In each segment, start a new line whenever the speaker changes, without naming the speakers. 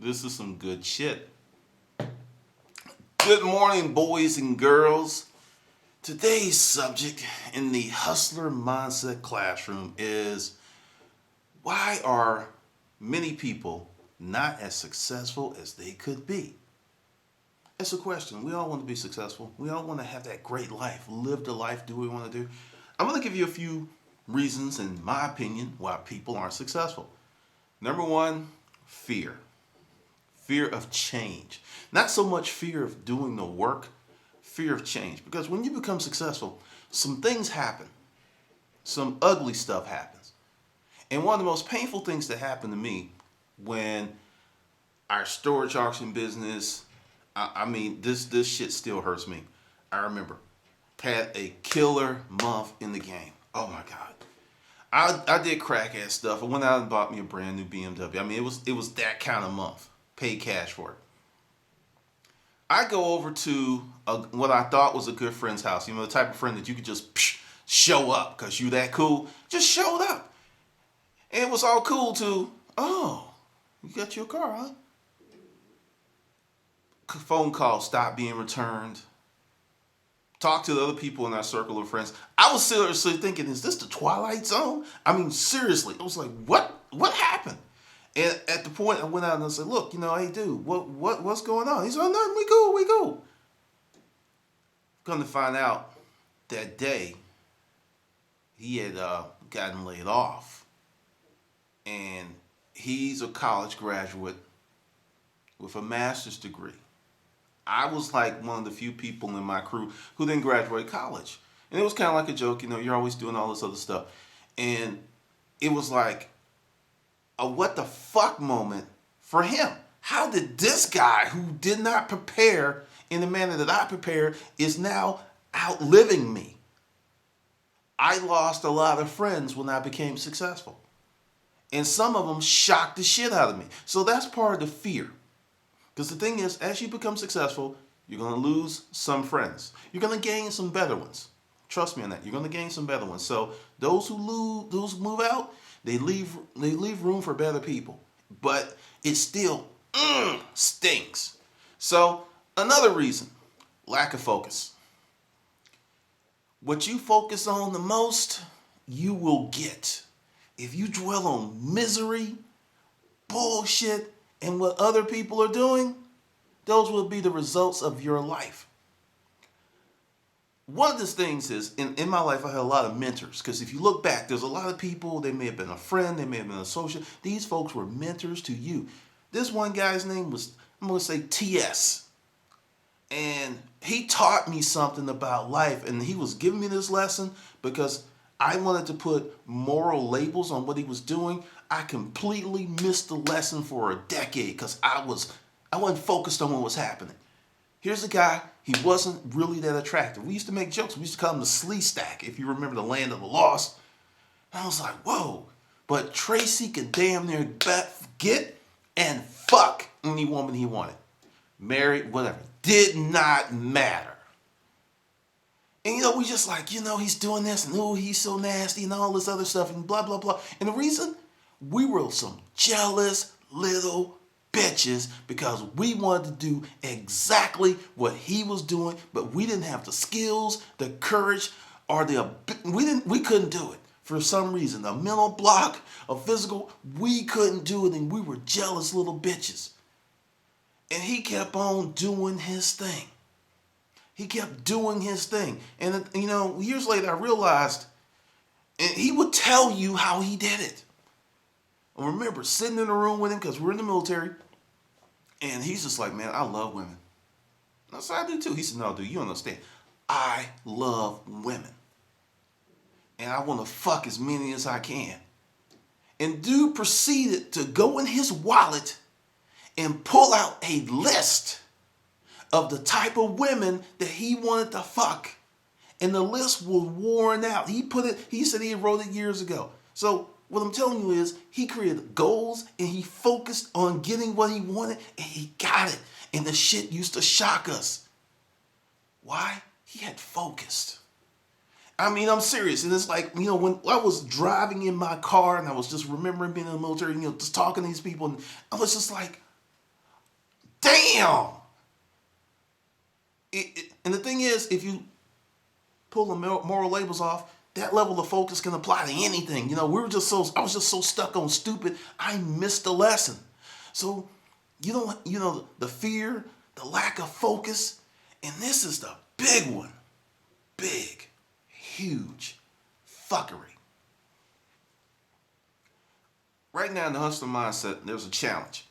This is some good shit. Good morning, boys and girls. Today's subject in the Hustler Mindset Classroom is why are many people not as successful as they could be? It's a question. We all want to be successful. We all want to have that great life, live the life, do what we want to do. I'm going to give you a few reasons, in my opinion, why people aren't successful. Number one, fear. Fear of change. Not so much fear of doing the work, fear of change. Because when you become successful, some things happen. Some ugly stuff happens. And one of the most painful things that happened to me when our storage auction business, this shit still hurts me. I remember, had a killer month in the game. Oh my God. I did crack ass stuff. I went out and bought me a brand new BMW. It was that kind of month. Paid cash for it. I go over to what I thought was a good friend's house. You know, the type of friend that you could just show up because you that cool. Just showed up. And it was all cool to, oh, you got your car, huh? Phone call stopped being returned. Talk to the other people in our circle of friends. I was seriously thinking, is this the Twilight Zone? Seriously. I was like, what happened? And at the point, I went out and I said, look, hey, dude, what's going on? He said, oh, nothing, we cool. Come to find out, that day, he had gotten laid off. And he's a college graduate with a master's degree. I was like one of the few people in my crew who didn't graduate college. And it was kind of like a joke, you're always doing all this other stuff. And it was like a what the fuck moment for him. How did this guy who did not prepare in the manner that I prepared is now outliving me? I lost a lot of friends when I became successful. And some of them shocked the shit out of me. So that's part of the fear. Because the thing is, as you become successful, you're going to lose some friends. You're going to gain some better ones. Trust me on that. You're going to gain some better ones. So those who move out, they leave room for better people. But it still stings. So another reason, lack of focus. What you focus on the most, you will get. If you dwell on misery, bullshit, and what other people are doing, those will be the results of your life. One of the things is, in my life, I had a lot of mentors. Because if you look back, there's a lot of people, they may have been a friend, they may have been an associate. These folks were mentors to you. This one guy's name was, I'm going to say TS. And he taught me something about life. And he was giving me this lesson because I wanted to put moral labels on what he was doing. I completely missed the lesson for a decade because I wasn't focused on what was happening. Here's a guy, he wasn't really that attractive. We used to make jokes. We used to call him the Slee Stack, if you remember the Land of the Lost. And I was like, whoa. But Tracy could damn near get and fuck any woman he wanted. Married, whatever. Did not matter. And we just like, he's doing this and he's so nasty and all this other stuff and blah, blah, blah. And the reason, we were some jealous little bitches because we wanted to do exactly what he was doing, but we didn't have the skills, the courage, or we couldn't do it for some reason. A mental block, a physical, we couldn't do it, and we were jealous little bitches. And he kept on doing his thing. He kept doing his thing. And, years later, I realized, and he would tell you how he did it. I remember sitting in the room with him because we're in the military. And he's just like, man, I love women. And I said, I do too. He said, no, dude, you don't understand. I love women. And I want to fuck as many as I can. And dude proceeded to go in his wallet and pull out a list of the type of women that he wanted to fuck. And the list was worn out. He said he wrote it years ago. So what I'm telling you is he created goals and he focused on getting what he wanted and he got it. And the shit used to shock us. Why? He had focused. I'm serious. And it's like, when I was driving in my car and I was just remembering being in the military, just talking to these people, and I was just like, damn. And the thing is, if you pull the moral labels off, that level of focus can apply to anything. I was just so stuck on stupid, I missed the lesson. So, the fear, the lack of focus, and this is the big one. Big, huge fuckery. Right now in the hustler mindset, there's a challenge.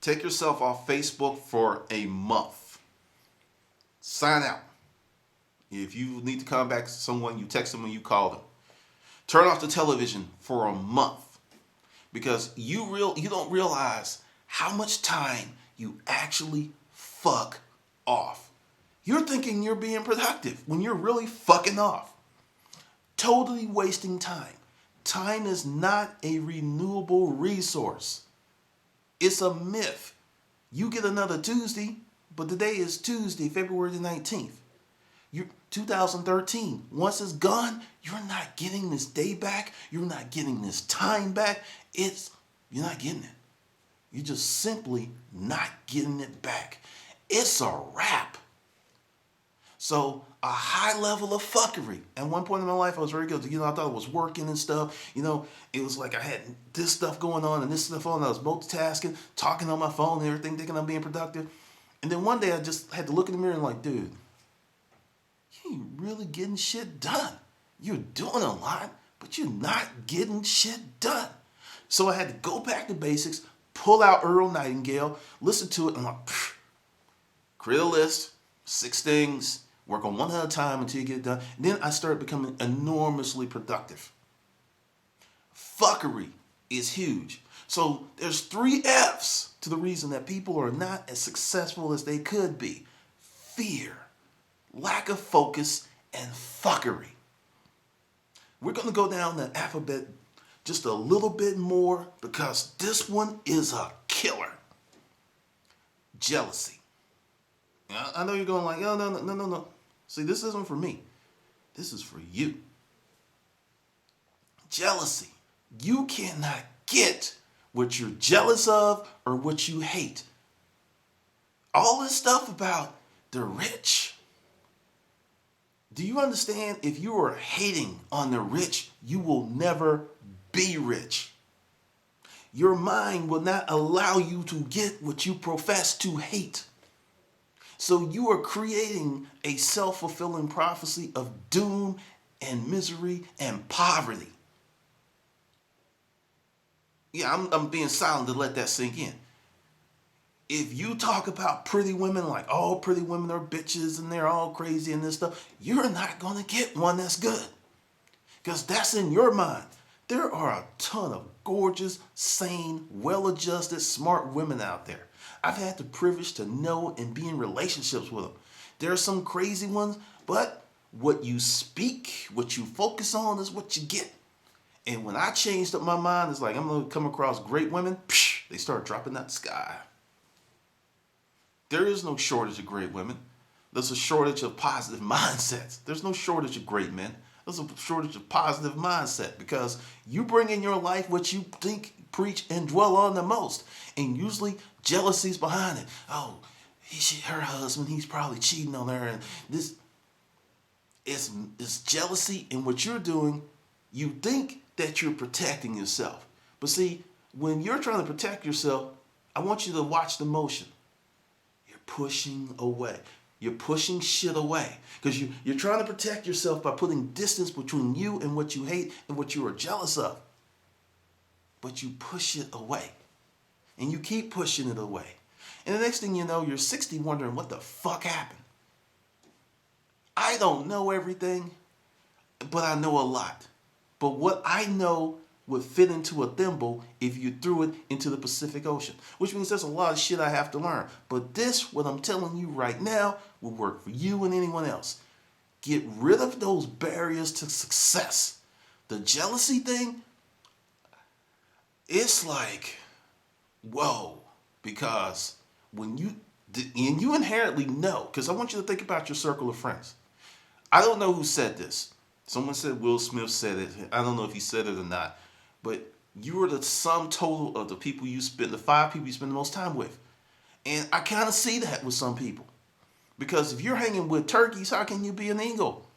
Take yourself off Facebook for a month. Sign out. If you need to contact someone, you text them and you call them. Turn off the television for a month. Because you don't realize how much time you actually fuck off. You're thinking you're being productive when you're really fucking off. Totally wasting time. Time is not a renewable resource. It's a myth. You get another Tuesday, but today is Tuesday, February the 19th. 2013. Once it's gone, you're not getting this day back. You're not getting this time back. You're not getting it. You're just simply not getting it back. It's a wrap. So a high level of fuckery. At one point in my life, I was very guilty. I thought I was working and stuff. It was like I had this stuff going on and this stuff on. I was multitasking, talking on my phone and everything, thinking I'm being productive. And then one day I just had to look in the mirror and like, dude, you ain't really getting shit done. You're doing a lot, but you're not getting shit done. So I had to go back to basics, pull out Earl Nightingale, listen to it, and I'm like, create a list, 6 things, work on one at a time until you get it done. And then I started becoming enormously productive. Fuckery is huge. So there's 3 F's to the reason that people are not as successful as they could be. Fear, lack of focus, and fuckery. We're going to go down the alphabet just a little bit more because this one is a killer. Jealousy. I know you're going like, oh, no. See, this isn't for me. This is for you. Jealousy. You cannot get what you're jealous of or what you hate. All this stuff about the rich. Do you understand? If you are hating on the rich, you will never be rich. Your mind will not allow you to get what you profess to hate. So you are creating a self-fulfilling prophecy of doom and misery and poverty. Yeah, I'm being silent to let that sink in. If you talk about pretty women like all pretty women are bitches and they're all crazy and this stuff, you're not going to get one that's good. Because that's in your mind. There are a ton of gorgeous, sane, well-adjusted, smart women out there. I've had the privilege to know and be in relationships with them. There are some crazy ones, but what you speak, what you focus on is what you get. And when I changed up my mind, it's like I'm going to come across great women, they start dropping out the sky. There is no shortage of great women. There's a shortage of positive mindsets. There's no shortage of great men. There's a shortage of positive mindset because you bring in your life what you think, preach, and dwell on the most. And usually jealousy's behind it. Oh, her husband, he's probably cheating on her. And this is jealousy. And what you're doing, you think that you're protecting yourself. But see, when you're trying to protect yourself, I want you to watch the motion. You're pushing away. You're pushing shit away because you're trying to protect yourself by putting distance between you and what you hate and what you are jealous of. But you push it away. And you keep pushing it away. And the next thing you know, you're 60 wondering what the fuck happened. I don't know everything, but I know a lot. But what I know would fit into a thimble if you threw it into the Pacific Ocean. Which means there's a lot of shit I have to learn. But this, what I'm telling you right now, will work for you and anyone else. Get rid of those barriers to success. The jealousy thing, it's like, whoa. Because when you inherently know, because I want you to think about your circle of friends. I don't know who said this. Someone said Will Smith said it. I don't know if he said it or not. But You are the sum total of the people you spend, the 5 people you spend the most time with. And I kind of see that with some people. Because if you're hanging with turkeys, how can you be an eagle?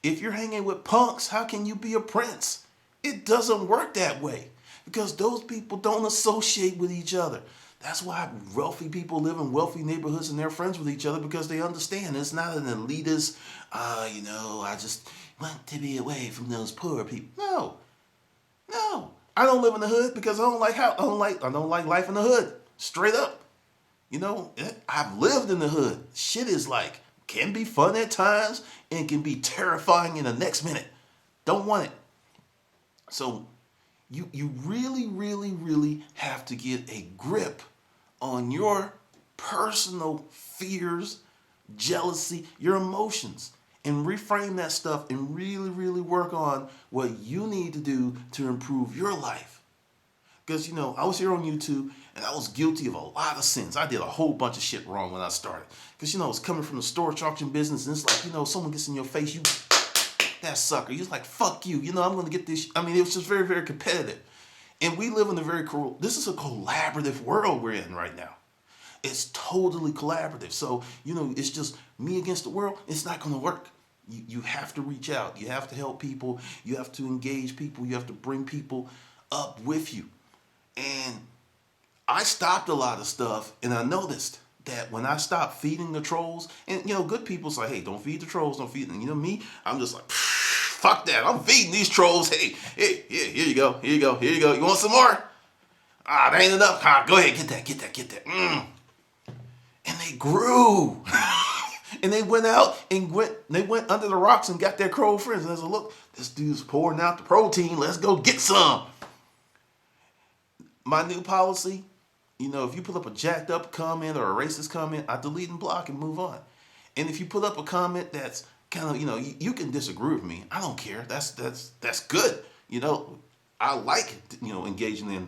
If you're hanging with punks, how can you be a prince? It doesn't work that way. Because those people don't associate with each other. That's why wealthy people live in wealthy neighborhoods and they're friends with each other, because they understand it's not an elitist, I just want to be away from those poor people. No, no. I don't live in the hood because I don't like life in the hood. Straight up. I've lived in the hood. Shit is can be fun at times and can be terrifying in the next minute. Don't want it. So you really, really, really have to get a grip on your personal fears, jealousy, your emotions, and reframe that stuff and really, really work on what you need to do to improve your life. Because, I was here on YouTube and I was guilty of a lot of sins. I did a whole bunch of shit wrong when I started. Because, I was coming from the storage auction business and it's like, someone gets in your face, that sucker. You're like, fuck you. I'm going to get this. It was just very, very competitive. And we live in this is a collaborative world we're in right now. It's totally collaborative. So, it's just me against the world. It's not going to work. You have to reach out. You have to help people. You have to engage people. You have to bring people up with you. And I stopped a lot of stuff, and I noticed that when I stopped feeding the trolls, and good people say, hey, don't feed the trolls, don't feed them. Me, I'm just like, fuck that. I'm feeding these trolls. Hey, here you go. Here you go. Here you go. You want some more? That ain't enough. Go ahead, get that. And they grew. And they went out and they went under the rocks and got their crow friends. And I said, look, this dude's pouring out the protein. Let's go get some. My new policy, if you put up a jacked up comment or a racist comment, I delete and block and move on. And if you put up a comment that's kind of, you can disagree with me. I don't care. That's good. I like, engaging in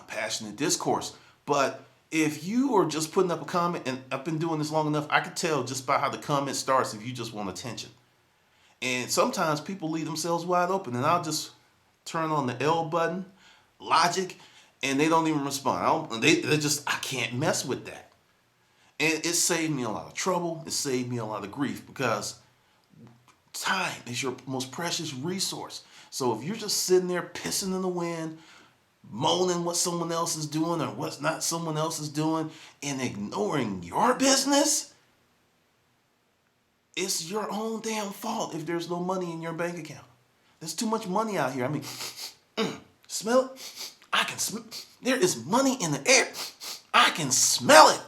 passionate discourse. But if you are just putting up a comment, and I've been doing this long enough, I can tell just by how the comment starts if you just want attention. And sometimes people leave themselves wide open, and I'll just turn on the L button, logic, and they don't even respond. I can't mess with that. And it saved me a lot of trouble. It saved me a lot of grief, because time is your most precious resource. So if you're just sitting there pissing in the wind, moaning what someone else is doing or what's not someone else is doing, and ignoring your business, it's your own damn fault if there's no money in your bank account. There's too much money out here. Smell it? I can smell. There is money in the air. I can smell it.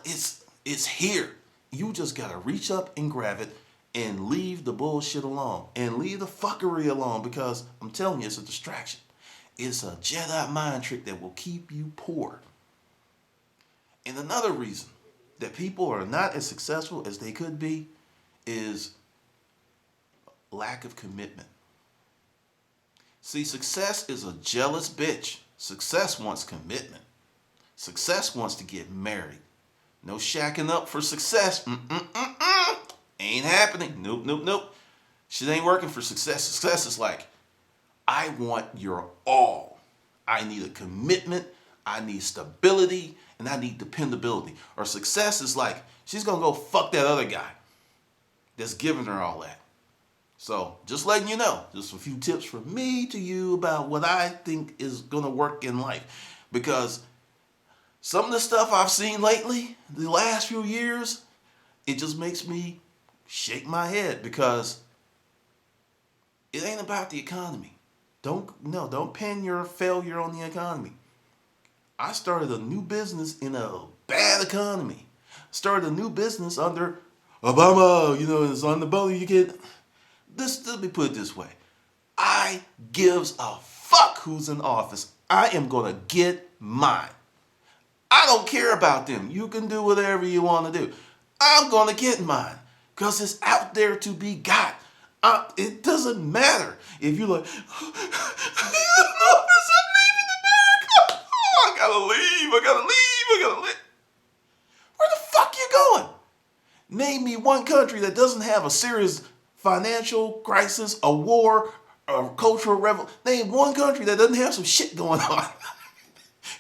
It's here. You just gotta reach up and grab it and leave the bullshit alone and leave the fuckery alone, because I'm telling you, it's a distraction. It's a Jedi mind trick that will keep you poor. And another reason that people are not as successful as they could be is lack of commitment. See, success is a jealous bitch. Success wants commitment. Success wants to get married. No shacking up for success. Ain't happening. Nope. Shit ain't working for success. Success is like, I want your all. I need a commitment. I need stability. And I need dependability. Or success is like, she's going to go fuck that other guy that's giving her all that. So just letting you know, just a few tips from me to you about what I think is going to work in life. Because some of the stuff I've seen lately, the last few years, it just makes me shake my head, because it ain't about the economy. Don't pin your failure on the economy. I started a new business in a bad economy. Started a new business under Obama, it's on the belly you get. Let me put it this way. I gives a fuck who's in office. I am going to get mine. I don't care about them. You can do whatever you want to do. I'm going to get mine, because it's out there to be got. It doesn't matter if you're like, I'm leaving America. I gotta leave. Where the fuck you going? Name me one country that doesn't have a serious financial crisis, a war, a cultural revolution. Name one country that doesn't have some shit going on.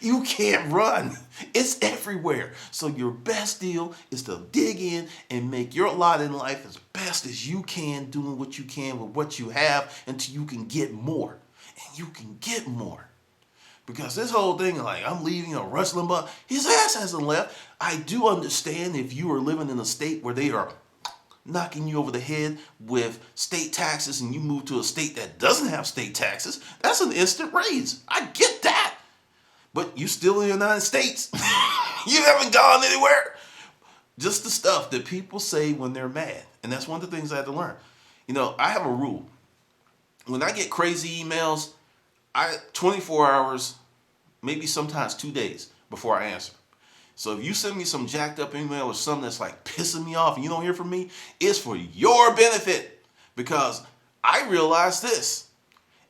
You can't run. It's everywhere. So your best deal is to dig in and make your lot in life as best as you can, doing what you can with what you have until you can get more. And you can get more. Because this whole thing, like, I'm leaving, Rush Limbaugh, his ass hasn't left. I do understand if you are living in a state where they are knocking you over the head with state taxes and you move to a state that doesn't have state taxes, that's an instant raise. I get that. But you still in the United States. You haven't gone anywhere. Just the stuff that people say when they're mad. And that's one of the things I had to learn. I have a rule. When I get crazy emails, 24 hours, maybe sometimes 2 days before I answer. So if you send me some jacked up email or something that's like pissing me off and you don't hear from me, it's for your benefit. Because I realize this.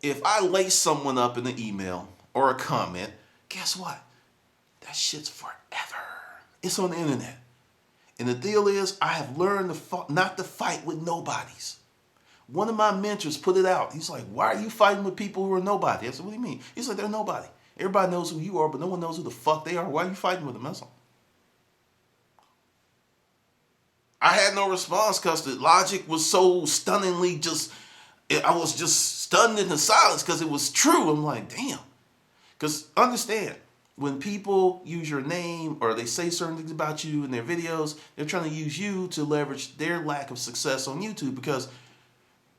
If I lace someone up in an email or a comment, guess what? That shit's forever. It's on the internet. And the deal is, I have learned not to fight with nobodies. One of my mentors put it out. He's like, why are you fighting with people who are nobody? I said, what do you mean? He's like, they're nobody. Everybody knows who you are, but no one knows who the fuck they are. Why are you fighting with them? That's all. I had no response because the logic was so stunningly I was just stunned into silence because it was true. I'm like, damn. Because understand, when people use your name or they say certain things about you in their videos, they're trying to use you to leverage their lack of success on YouTube, because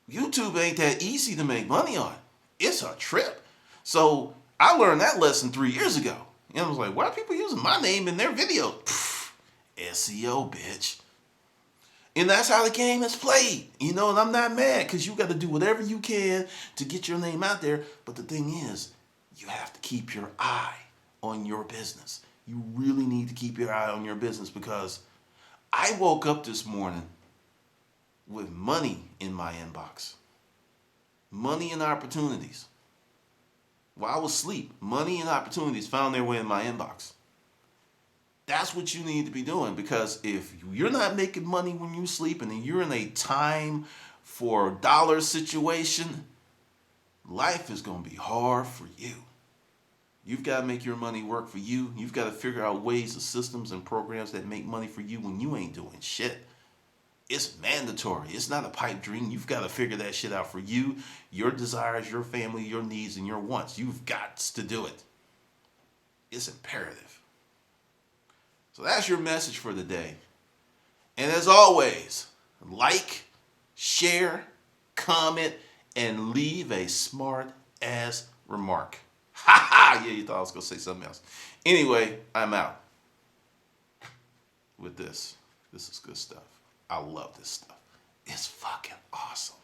YouTube ain't that easy to make money on. It's a trip. So I learned that lesson 3 years ago. And I was like, why are people using my name in their video? SEO, bitch. And that's how the game is played. And I'm not mad, because you got to do whatever you can to get your name out there. But the thing is, you have to keep your eye on your business. You really need to keep your eye on your business, because I woke up this morning with money in my inbox. Money and opportunities. While I was asleep, money and opportunities found their way in my inbox. That's what you need to be doing, because if you're not making money when you're sleeping and you're in a time for dollar situation, life is going to be hard for you. You've got to make your money work for you. You've got to figure out ways and systems and programs that make money for you when you ain't doing shit. It's mandatory. It's not a pipe dream. You've got to figure that shit out for you, your desires, your family, your needs, and your wants. You've got to do it. It's imperative. So that's your message for the day. And as always, like, share, comment, and leave a smart ass remark. Ha ha! Yeah, you thought I was going to say something else. Anyway, I'm out with this. This is good stuff. I love this stuff. It's fucking awesome.